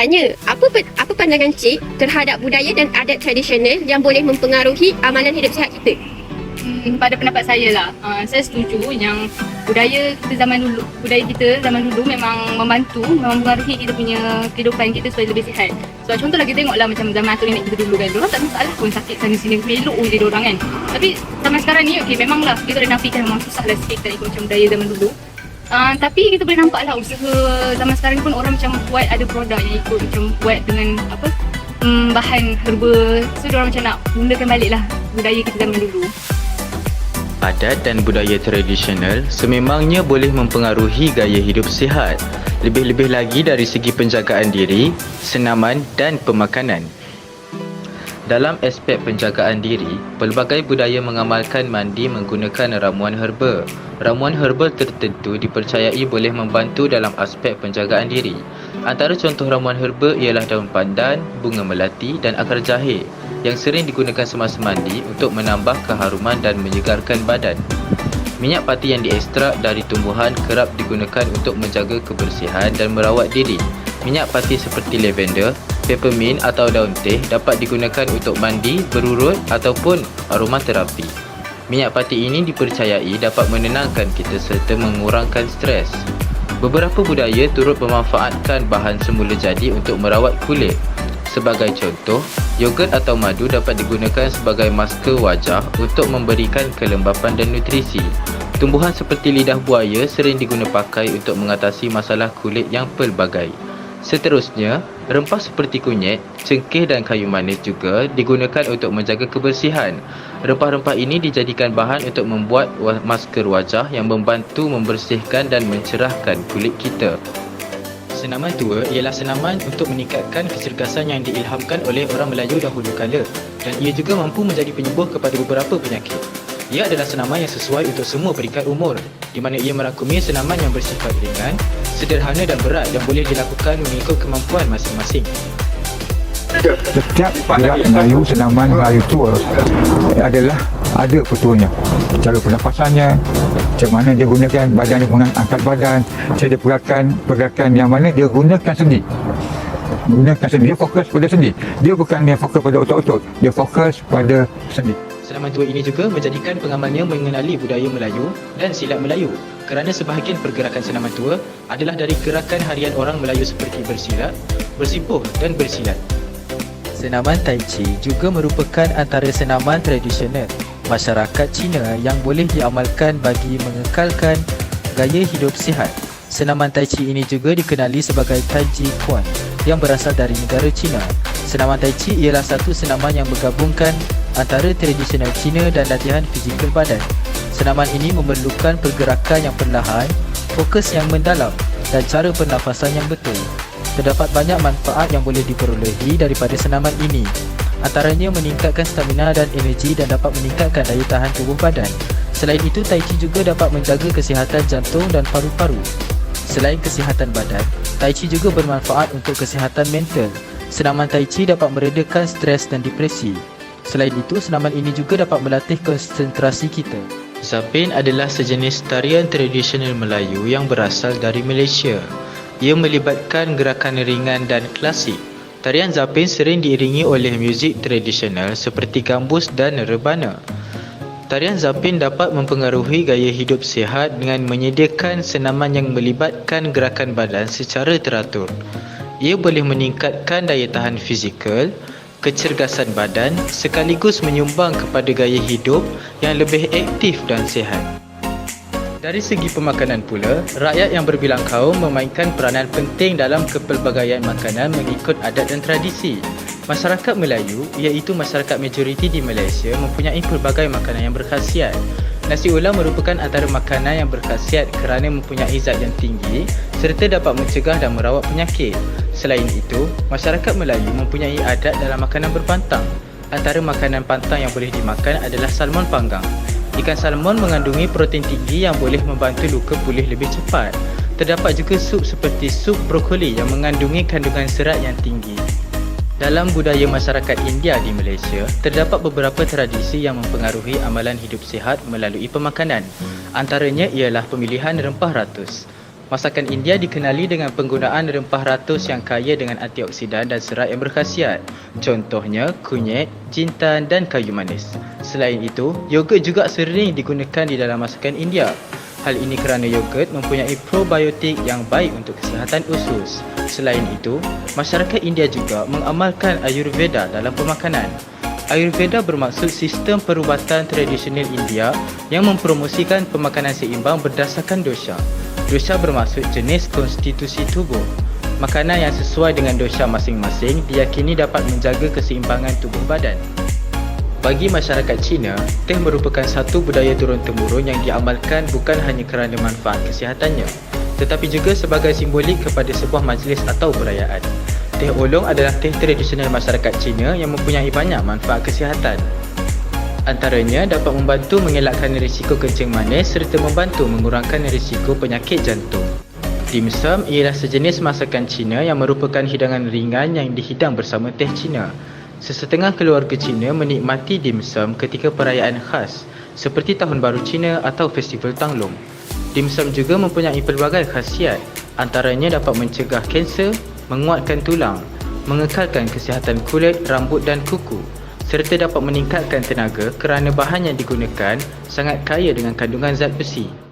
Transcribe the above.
tanya, apa pandangan Cik terhadap budaya dan adat tradisional yang boleh mempengaruhi amalan hidup sihat kita? Pada pendapat saya lah, saya setuju yang budaya kita zaman dulu memang mempengaruhi kita punya kehidupan kita supaya lebih sihat. So contohlah kita tengoklah macam zaman atuk nenek kita dulu kan, diorang tak ada masalah pun sakit sana sini, elok je diorang kan. Tapi zaman sekarang ni okey, memanglah kita dah nafikan memang susahlah sikit kita ikut macam budaya zaman dulu. Tapi kita boleh nampaklah usaha zaman sekarang pun orang macam buat ada produk yang ikut macam buat dengan bahan herba. So diorang macam nak gunakan baliklah budaya kita zaman dulu. Adat dan budaya tradisional sememangnya boleh mempengaruhi gaya hidup sihat, lebih-lebih lagi dari segi penjagaan diri, senaman dan pemakanan. Dalam aspek penjagaan diri, pelbagai budaya mengamalkan mandi menggunakan ramuan herba. Ramuan herba tertentu dipercayai boleh membantu dalam aspek penjagaan diri. Antara contoh ramuan herba ialah daun pandan, bunga melati dan akar jahe yang sering digunakan semasa mandi untuk menambah keharuman dan menyegarkan badan. Minyak pati yang diekstrak dari tumbuhan kerap digunakan untuk menjaga kebersihan dan merawat diri. Minyak pati seperti lavender, peppermint atau daun teh dapat digunakan untuk mandi, berurut ataupun aromaterapi. Minyak pati ini dipercayai dapat menenangkan kita serta mengurangkan stres. Beberapa budaya turut memanfaatkan bahan semula jadi untuk merawat kulit. Sebagai contoh, yogurt atau madu dapat digunakan sebagai masker wajah untuk memberikan kelembapan dan nutrisi. Tumbuhan seperti lidah buaya sering digunakan pakai untuk mengatasi masalah kulit yang pelbagai. Seterusnya, rempah seperti kunyit, cengkeh dan kayu manis juga digunakan untuk menjaga kebersihan. Rempah-rempah ini dijadikan bahan untuk membuat masker wajah yang membantu membersihkan dan mencerahkan kulit kita. Senaman tua ialah senaman untuk meningkatkan kecergasan yang diilhamkan oleh orang Melayu dahulu kala, dan ia juga mampu menjadi penyembuh kepada beberapa penyakit. Ia adalah senaman yang sesuai untuk semua peringkat umur, di mana ia merangkumi senaman yang bersifat ringan, sederhana dan berat yang boleh dilakukan mengikut kemampuan masing-masing. Setiap gerak Melayu, senaman Melayu tua adalah ada petuanya. Cara pernafasannya, macam mana dia gunakan badan dia, mengangkat badan, cara pergerakan yang mana dia gunakan sendi. Dia fokus pada sendi. Dia bukan dia fokus pada otot-otot, dia fokus pada sendi. Senaman tua ini juga menjadikan pengamalnya mengenali budaya Melayu dan silat Melayu, kerana sebahagian pergerakan senaman tua adalah dari gerakan harian orang Melayu seperti bersilat, bersimpuh dan bersilat. Senaman Tai Chi juga merupakan antara senaman tradisional masyarakat Cina yang boleh diamalkan bagi mengekalkan gaya hidup sihat. Senaman Tai Chi ini juga dikenali sebagai Tai Chi Chuan yang berasal dari negara Cina. Senaman Tai Chi ialah satu senaman yang menggabungkan antara tradisional Cina dan latihan fizikal badan. Senaman ini memerlukan pergerakan yang perlahan, fokus yang mendalam dan cara pernafasan yang betul. Terdapat banyak manfaat yang boleh diperolehi daripada senaman ini. Antaranya meningkatkan stamina dan energi dan dapat meningkatkan daya tahan tubuh badan. Selain itu, Tai Chi juga dapat menjaga kesihatan jantung dan paru-paru. Selain kesihatan badan, Tai Chi juga bermanfaat untuk kesihatan mental. Senaman Tai Chi dapat meredakan stres dan depresi. Selain itu, senaman ini juga dapat melatih konsentrasi kita. Zapin adalah sejenis tarian tradisional Melayu yang berasal dari Malaysia. Ia melibatkan gerakan ringan dan klasik. Tarian Zapin sering diiringi oleh muzik tradisional seperti gambus dan rebana. Tarian Zapin dapat mempengaruhi gaya hidup sihat dengan menyediakan senaman yang melibatkan gerakan badan secara teratur. Ia boleh meningkatkan daya tahan fizikal, kecergasan badan sekaligus menyumbang kepada gaya hidup yang lebih aktif dan sihat. Dari segi pemakanan pula, rakyat yang berbilang kaum memainkan peranan penting dalam kepelbagaian makanan mengikut adat dan tradisi. Masyarakat Melayu, iaitu masyarakat majoriti di Malaysia, mempunyai pelbagai makanan yang berkhasiat. Nasi ulam merupakan antara makanan yang berkhasiat kerana mempunyai zat yang tinggi serta dapat mencegah dan merawat penyakit. Selain itu, masyarakat Melayu mempunyai adat dalam makanan berpantang. Antara makanan pantang yang boleh dimakan adalah salmon panggang. Ikan salmon mengandungi protein tinggi yang boleh membantu luka pulih lebih cepat. Terdapat juga sup seperti sup brokoli yang mengandungi kandungan serat yang tinggi. Dalam budaya masyarakat India di Malaysia, terdapat beberapa tradisi yang mempengaruhi amalan hidup sihat melalui pemakanan. Antaranya ialah pemilihan rempah ratus. Masakan India dikenali dengan penggunaan rempah ratus yang kaya dengan antioksidan dan serat yang berkhasiat. Contohnya kunyit, jintan dan kayu manis. Selain itu, yogurt juga sering digunakan di dalam masakan India. Hal ini kerana yogurt mempunyai probiotik yang baik untuk kesihatan usus. Selain itu, masyarakat India juga mengamalkan Ayurveda dalam pemakanan. Ayurveda bermaksud sistem perubatan tradisional India yang mempromosikan pemakanan seimbang berdasarkan dosha. Dosha bermaksud jenis konstitusi tubuh. Makanan yang sesuai dengan dosha masing-masing diyakini dapat menjaga keseimbangan tubuh badan. Bagi masyarakat Cina, teh merupakan satu budaya turun-temurun yang diamalkan bukan hanya kerana manfaat kesihatannya, tetapi juga sebagai simbolik kepada sebuah majlis atau perayaan. Teh oolong adalah teh tradisional masyarakat Cina yang mempunyai banyak manfaat kesihatan. Antaranya dapat membantu mengelakkan risiko kencing manis serta membantu mengurangkan risiko penyakit jantung. Dim sum ialah sejenis masakan Cina yang merupakan hidangan ringan yang dihidang bersama teh Cina. Sesetengah keluarga Cina menikmati dim sum ketika perayaan khas seperti Tahun Baru Cina atau Festival Tanglong. Dim sum juga mempunyai pelbagai khasiat, antaranya dapat mencegah kanser, menguatkan tulang, mengekalkan kesihatan kulit, rambut dan kuku, serta dapat meningkatkan tenaga kerana bahan yang digunakan sangat kaya dengan kandungan zat besi.